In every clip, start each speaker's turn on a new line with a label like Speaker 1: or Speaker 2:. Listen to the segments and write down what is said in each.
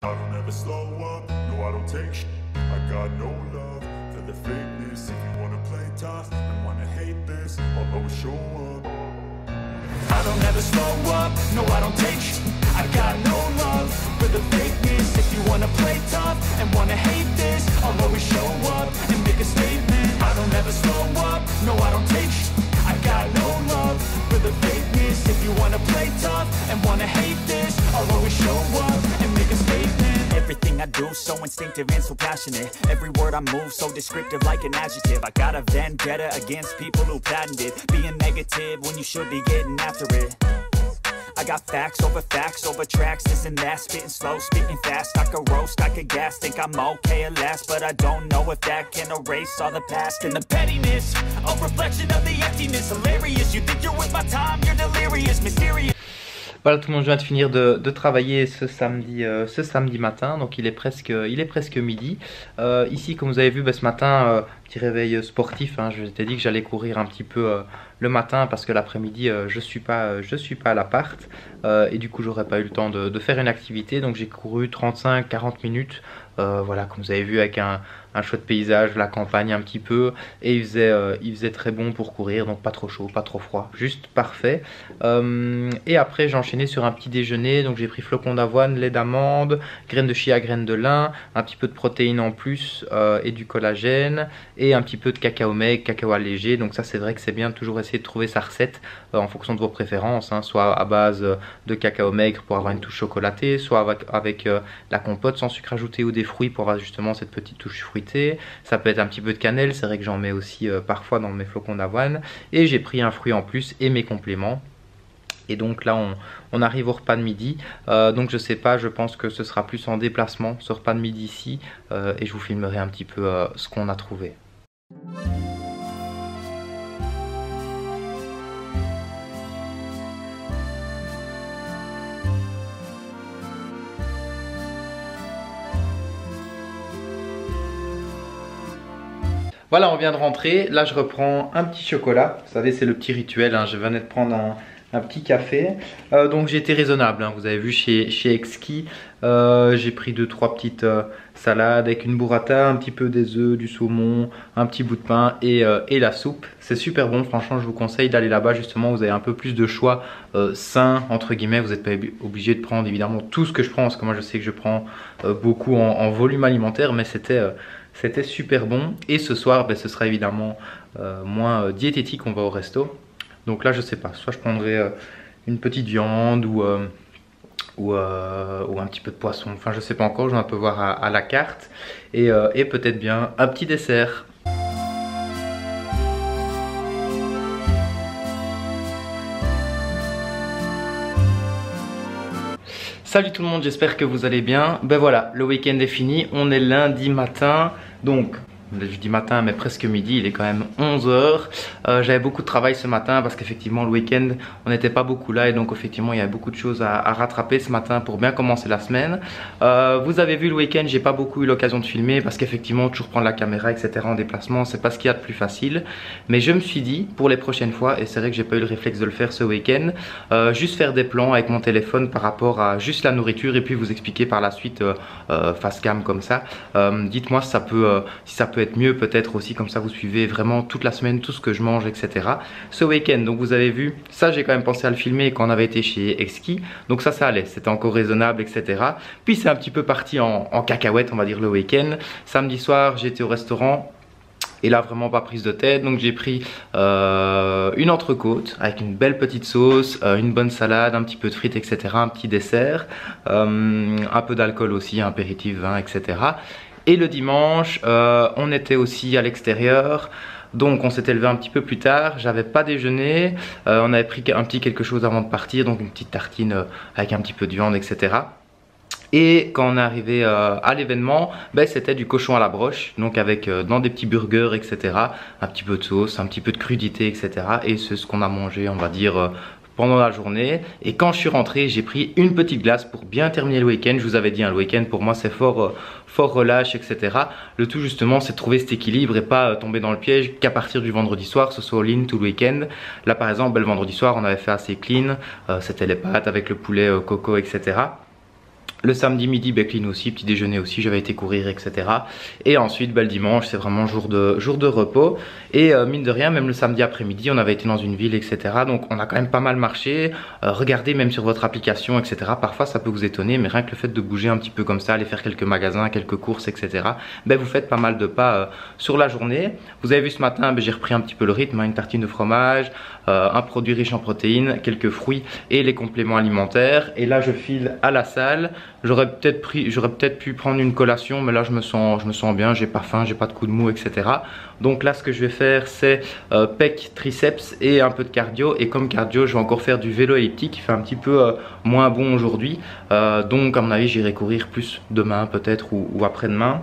Speaker 1: I don't ever slow up, no I don't take sh. I got no love for the fakeness. If you wanna play tough and wanna hate this, I'll always show up. I don't ever slow up, no I don't take sh. I got no love for the fakeness. If you wanna play tough and wanna hate this, I'll always show up and make a statement. I don't ever slow up, no I don't take sh. I got no love for the fakeness. If you wanna play tough and wanna hate this, I'll always show up and make a statement.
Speaker 2: Everything I do so instinctive and so passionate. Every word I move so descriptive like an adjective. I got a vendetta against people who patented being negative when you should be getting after it. I got facts over tracks, this and that. Spitting slow, spitting fast, I could roast, I could gas. Think I'm okay at last, but I don't know if that can erase all the past. And the pettiness, a reflection of the emptiness. Hilarious, you think you're with my time, you're delirious, mysterious.
Speaker 3: Voilà, tout le monde vient de finir de travailler ce samedi matin, donc il est presque midi. Ici, comme vous avez vu, ce matin, petit réveil sportif, hein, je t'ai dit que j'allais courir un petit peu le matin parce que l'après-midi, je suis pas à l'appart et du coup, j'aurais pas eu le temps de faire une activité, donc j'ai couru 35-40 minutes. Voilà, comme vous avez vu, avec un chouette paysage, la campagne un petit peu, et il faisait très bon pour courir, donc pas trop chaud, pas trop froid, juste parfait. Et après j'ai enchaîné sur un petit déjeuner, donc j'ai pris flocons d'avoine, lait d'amande, graines de chia, graines de lin, un petit peu de protéines en plus et du collagène, et un petit peu de cacao maigre, cacao allégé. Donc ça, c'est vrai que c'est bien de toujours essayer de trouver sa recette en fonction de vos préférences, hein, soit à base de cacao maigre pour avoir une touche chocolatée, soit avec la compote sans sucre ajouté ou des fruits pour avoir justement cette petite touche fruitée. Ça peut être un petit peu de cannelle, c'est vrai que j'en mets aussi parfois dans mes flocons d'avoine. Et j'ai pris un fruit en plus et mes compléments. Et donc là on arrive au repas de midi, donc je sais pas, je pense que ce sera plus en déplacement ce repas de midi ici, et je vous filmerai un petit peu ce qu'on a trouvé. Voilà, on vient de rentrer. Là, je reprends un petit chocolat. Vous savez, c'est le petit rituel, hein. Je venais de prendre un petit café. Donc, j'ai été raisonnable, hein. Vous avez vu chez Exquis, j'ai pris 2-3 petites salades avec une burrata, un petit peu des œufs, du saumon, un petit bout de pain et la soupe. C'est super bon. Franchement, je vous conseille d'aller là-bas. Justement, vous avez un peu plus de choix sains, entre guillemets. Vous n'êtes pas obligé de prendre évidemment tout ce que je prends, parce que moi, je sais que je prends beaucoup en volume alimentaire, mais c'était super bon. Et ce soir, ce sera évidemment moins diététique, on va au resto. Donc là, je sais pas, soit je prendrai une petite viande ou un petit peu de poisson. Enfin, je sais pas encore, je vais un peu voir à la carte. Et peut-être bien un petit dessert. Salut tout le monde, j'espère que vous allez bien. Ben voilà, le week-end est fini, on est lundi matin, donc je dis matin mais presque midi, il est quand même 11 h. J'avais beaucoup de travail ce matin parce qu'effectivement le week-end on n'était pas beaucoup là, et donc effectivement il y a beaucoup de choses à rattraper ce matin pour bien commencer la semaine. Vous avez vu, le week-end j'ai pas beaucoup eu l'occasion de filmer parce qu'effectivement toujours prendre la caméra etc en déplacement, c'est pas ce qu'il y a de plus facile. Mais je me suis dit pour les prochaines fois, et c'est vrai que j'ai pas eu le réflexe de le faire ce week-end, juste faire des plans avec mon téléphone par rapport à juste la nourriture, et puis vous expliquer par la suite face cam comme ça. Dites-moi si ça peut être mieux, peut-être aussi, comme ça vous suivez vraiment toute la semaine tout ce que je mange etc. Ce week-end, donc vous avez vu, ça j'ai quand même pensé à le filmer quand on avait été chez Exquis, donc ça allait, c'était encore raisonnable etc. Puis c'est un petit peu parti en cacahuète, on va dire, le week-end. Samedi soir j'étais au restaurant, et là vraiment pas prise de tête, donc j'ai pris une entrecôte avec une belle petite sauce, une bonne salade, un petit peu de frites etc, un petit dessert, un peu d'alcool aussi, un apéritif, vin etc. Et le dimanche, on était aussi à l'extérieur. Donc on s'était levé un petit peu plus tard, j'avais pas déjeuné, on avait pris un petit quelque chose avant de partir, donc une petite tartine avec un petit peu de viande etc. Et quand on est arrivé à l'événement, c'était du cochon à la broche, donc avec dans des petits burgers etc, un petit peu de sauce, un petit peu de crudité etc. Et c'est ce qu'on a mangé, on va dire, pendant la journée. Et quand je suis rentré, j'ai pris une petite glace pour bien terminer le week-end. Je vous avais dit, hein, le week-end pour moi c'est fort relâche etc. Le tout justement c'est de trouver cet équilibre et pas tomber dans le piège qu'à partir du vendredi soir ce soit all-in tout le week-end. Là par exemple le vendredi soir on avait fait assez clean, c'était les pâtes avec le poulet coco etc. Le samedi midi, clean aussi, petit déjeuner aussi, j'avais été courir, etc. Et ensuite, le dimanche, c'est vraiment jour de repos. Et mine de rien, même le samedi après-midi, on avait été dans une ville, etc. Donc on a quand même pas mal marché. Regardez même sur votre application, etc. Parfois, ça peut vous étonner, mais rien que le fait de bouger un petit peu comme ça, aller faire quelques magasins, quelques courses, etc. Vous faites pas mal de pas sur la journée. Vous avez vu ce matin, j'ai repris un petit peu le rythme, hein, une tartine de fromage, un produit riche en protéines, quelques fruits et les compléments alimentaires. Et là, je file à la salle. J'aurais peut-être pu prendre une collation, mais là je me sens bien, j'ai pas faim, j'ai pas de coups de mou, etc. Donc là ce que je vais faire c'est pec, triceps et un peu de cardio. Et comme cardio, je vais encore faire du vélo elliptique qui fait un petit peu moins bon aujourd'hui. Donc à mon avis j'irai courir plus demain peut-être ou après-demain.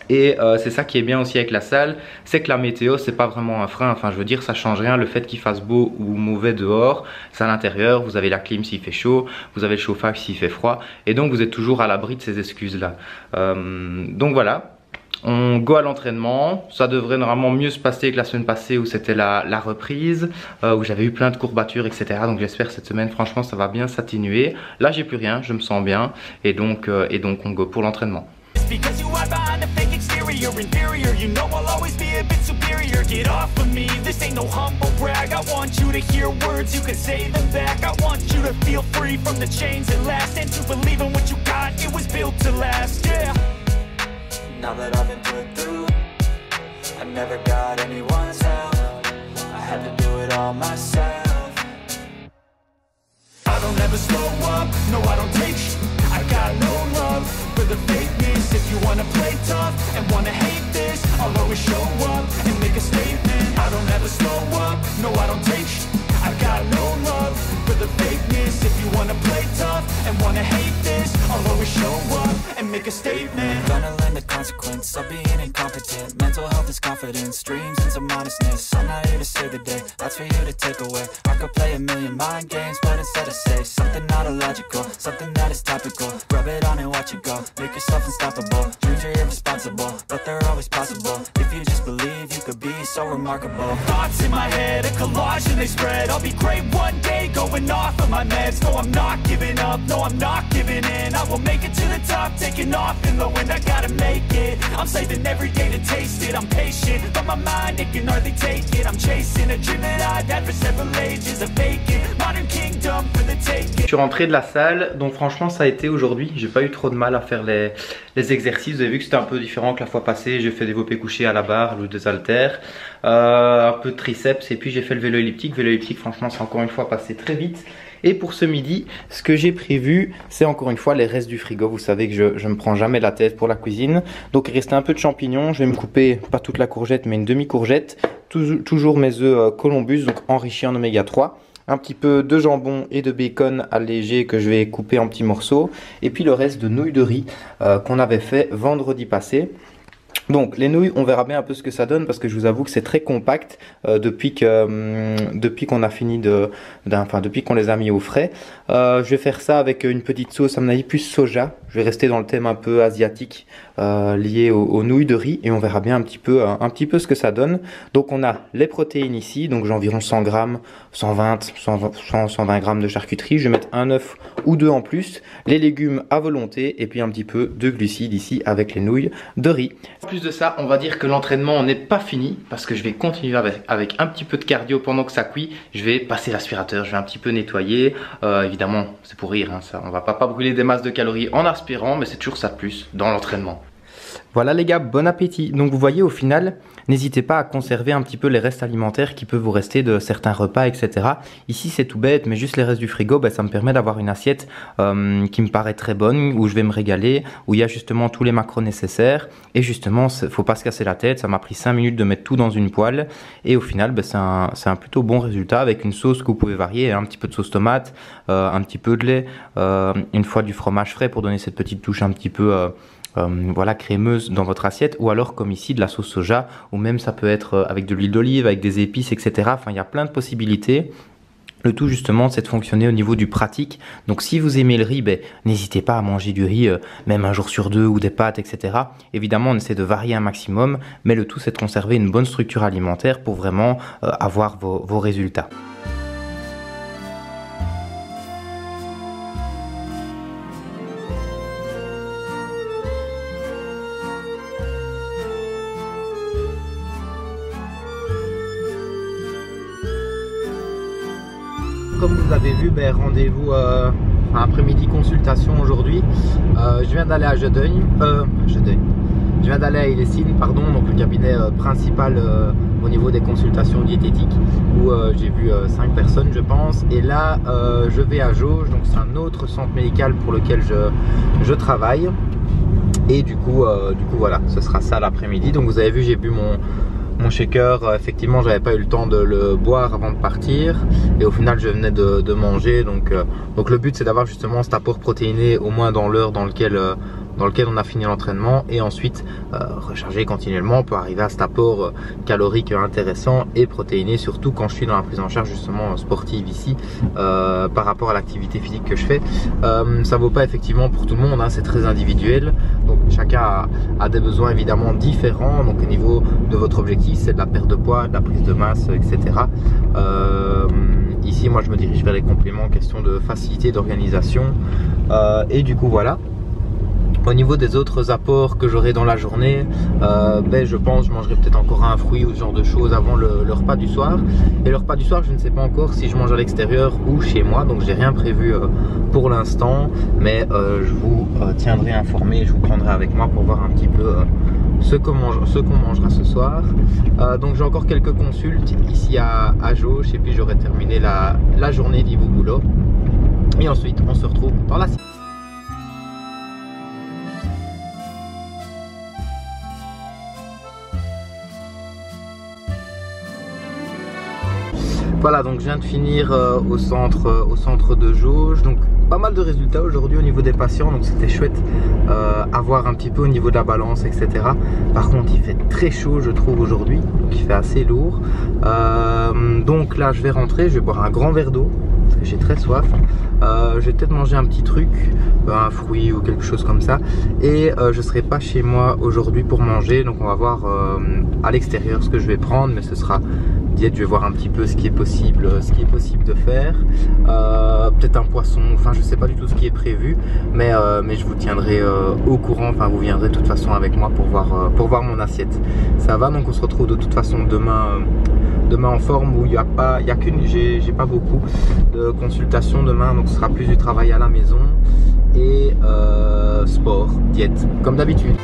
Speaker 3: Et c'est ça qui est bien aussi avec la salle, c'est que la météo c'est pas vraiment un frein, enfin je veux dire ça change rien le fait qu'il fasse beau ou mauvais dehors, c'est à l'intérieur, vous avez la clim s'il fait chaud, vous avez le chauffage s'il fait froid et donc vous êtes toujours à l'abri de ces excuses là. Donc voilà, on go à l'entraînement, ça devrait normalement mieux se passer que la semaine passée où c'était la reprise, où j'avais eu plein de courbatures etc. Donc j'espère cette semaine franchement ça va bien s'atténuer, là j'ai plus rien, je me sens bien et donc on go pour l'entraînement.
Speaker 2: Because you hide behind a fake exterior, inferior. You know I'll always be a bit superior. Get off of me, this ain't no humble brag. I want you to hear words, you can say them back. I want you to feel free from the chains that last, and to believe in what you got, it was built to last, yeah. Now that I've been put through, I never got anyone's help. I had to do it all myself. I don't ever slow up, no I don't take sh**. I got no love for the fakeness. If you wanna play tough and wanna hate this, I'll always show up and make a statement. I don't ever slow up, no I don't take sh**. I got no love for the fakeness. If you wanna play tough and wanna hate this, I'll always show up and make a statement. Gonna learn the consequence of being incompetent. Mental health is confidence, dreams and some honestness. I'm not here to save the day, that's for you to take away. I could play a million mind games, but instead I say something not illogical, something that is topical. Rub it on and watch it go, make yourself unstoppable. Dreams are irresponsible, but they're always possible. If you just believe, you could be so remarkable. Thoughts in my head, a collage and they spread. I'll be great one day, going off of my meds. No, I'm not giving up, no, I'm not giving in. I will make it to the top, taking off in the wind. I gotta make it, I'm saving every day to taste it. I'm patient, but my mind, it can hardly take it. I'm chasing a dream that I've had for several ages. A vacant, modern kingdom for the taking.
Speaker 3: Je suis rentré de la salle, donc franchement ça a été aujourd'hui. J'ai pas eu trop de mal à faire les exercices. Vous avez vu que c'était un peu différent que la fois passée. J'ai fait des développés couchés à la barre ou des haltères, un peu de triceps et puis j'ai fait le vélo elliptique. Vélo elliptique franchement c'est encore une fois passé très vite. Et pour ce midi, ce que j'ai prévu, c'est encore une fois les restes du frigo. Vous savez que je me prends jamais la tête pour la cuisine. Donc il restait un peu de champignons. Je vais me couper, pas toute la courgette, mais une demi-courgette. Toujours mes œufs Columbus, donc enrichis en oméga 3. Un petit peu de jambon et de bacon allégé que je vais couper en petits morceaux. Et puis le reste de nouilles de riz qu'on avait fait vendredi passé. Donc les nouilles, on verra bien un peu ce que ça donne parce que je vous avoue que c'est très compact depuis qu'on a fini depuis qu'on les a mis au frais. Je vais faire ça avec une petite sauce à mon avis plus soja. Je vais rester dans le thème un peu asiatique lié aux nouilles de riz et on verra bien un petit peu ce que ça donne. Donc on a les protéines ici, donc j'ai environ 100 grammes, 120 grammes de charcuterie. Je vais mettre un œuf ou deux en plus, les légumes à volonté et puis un petit peu de glucides ici avec les nouilles de riz. En plus de ça, on va dire que l'entraînement n'est pas fini parce que je vais continuer avec un petit peu de cardio pendant que ça cuit. Je vais passer l'aspirateur, je vais un petit peu nettoyer. Évidemment, c'est pour rire, hein, ça. On va pas brûler des masses de calories en aspirant, mais c'est toujours ça de plus dans l'entraînement. Voilà les gars, bon appétit. Donc vous voyez au final, n'hésitez pas à conserver un petit peu les restes alimentaires qui peuvent vous rester de certains repas, etc. Ici c'est tout bête, mais juste les restes du frigo, ça me permet d'avoir une assiette qui me paraît très bonne, où je vais me régaler, où il y a justement tous les macros nécessaires. Et justement, faut pas se casser la tête, ça m'a pris 5 minutes de mettre tout dans une poêle. Et au final, c'est un plutôt bon résultat avec une sauce que vous pouvez varier, un petit peu de sauce tomate, un petit peu de lait, une fois du fromage frais pour donner cette petite touche un petit peu... voilà, crémeuse dans votre assiette, ou alors comme ici de la sauce soja, ou même ça peut être avec de l'huile d'olive, avec des épices, etc. Enfin, il y a plein de possibilités. Le tout justement, c'est de fonctionner au niveau du pratique. Donc si vous aimez le riz, n'hésitez pas à manger du riz, même un jour sur deux, ou des pâtes, etc. Évidemment, on essaie de varier un maximum, mais le tout c'est de conserver une bonne structure alimentaire pour vraiment avoir vos résultats. comme vous avez vu, rendez-vous après-midi consultation aujourd'hui. Je viens d'aller à Je viens d'aller à Illessines, pardon, donc le cabinet principal au niveau des consultations diététiques où j'ai vu 5 personnes je pense. Et là je vais à Jauge, donc c'est un autre centre médical pour lequel je travaille. Et du coup voilà, ce sera ça l'après-midi. Donc vous avez vu, j'ai bu mon shaker. Effectivement, j'avais pas eu le temps de le boire avant de partir. Et au final, je venais de manger. Donc le but, c'est d'avoir justement cet apport protéiné au moins dans l'heure dans lequel on a fini l'entraînement, et ensuite recharger continuellement pour arriver à cet apport calorique intéressant et protéiné, surtout quand je suis dans la prise en charge justement sportive ici par rapport à l'activité physique que je fais. Ça vaut pas effectivement pour tout le monde, hein, c'est très individuel, donc chacun a des besoins évidemment différents. Donc au niveau de votre objectif, c'est de la perte de poids, de la prise de masse, etc. Ici moi je me dirige vers les compléments, question de facilité d'organisation, et du coup voilà. Au niveau des autres apports que j'aurai dans la journée, je pense que je mangerai peut-être encore un fruit ou ce genre de choses avant le repas du soir. Et le repas du soir, je ne sais pas encore si je mange à l'extérieur ou chez moi, donc j'ai rien prévu pour l'instant, mais je vous tiendrai informé, je vous prendrai avec moi pour voir un petit peu ce qu'on mangera ce soir. Donc j'ai encore quelques consultes ici à Jauge, et puis j'aurai terminé la journée niveau boulot. Et ensuite on se retrouve dans la... Voilà, donc je viens de finir au centre de Jauge. Donc pas mal de résultats aujourd'hui au niveau des patients, donc c'était chouette à voir un petit peu au niveau de la balance, etc. Par contre il fait très chaud je trouve aujourd'hui, donc il fait assez lourd. Donc là je vais rentrer, je vais boire un grand verre d'eau parce que j'ai très soif. Je vais peut-être manger un petit truc, un fruit ou quelque chose comme ça, et je serai pas chez moi aujourd'hui pour manger, donc on va voir à l'extérieur ce que je vais prendre, mais ce sera diète. Je vais voir un petit peu ce qui est possible de faire, peut-être un poisson, enfin je sais pas du tout ce qui est prévu, mais je vous tiendrai au courant. Enfin vous viendrez de toute façon avec moi pour voir mon assiette. Ça va, donc on se retrouve de toute façon demain en forme, où j'ai pas beaucoup de consultations demain, donc ce sera plus du travail à la maison et sport, diète comme d'habitude.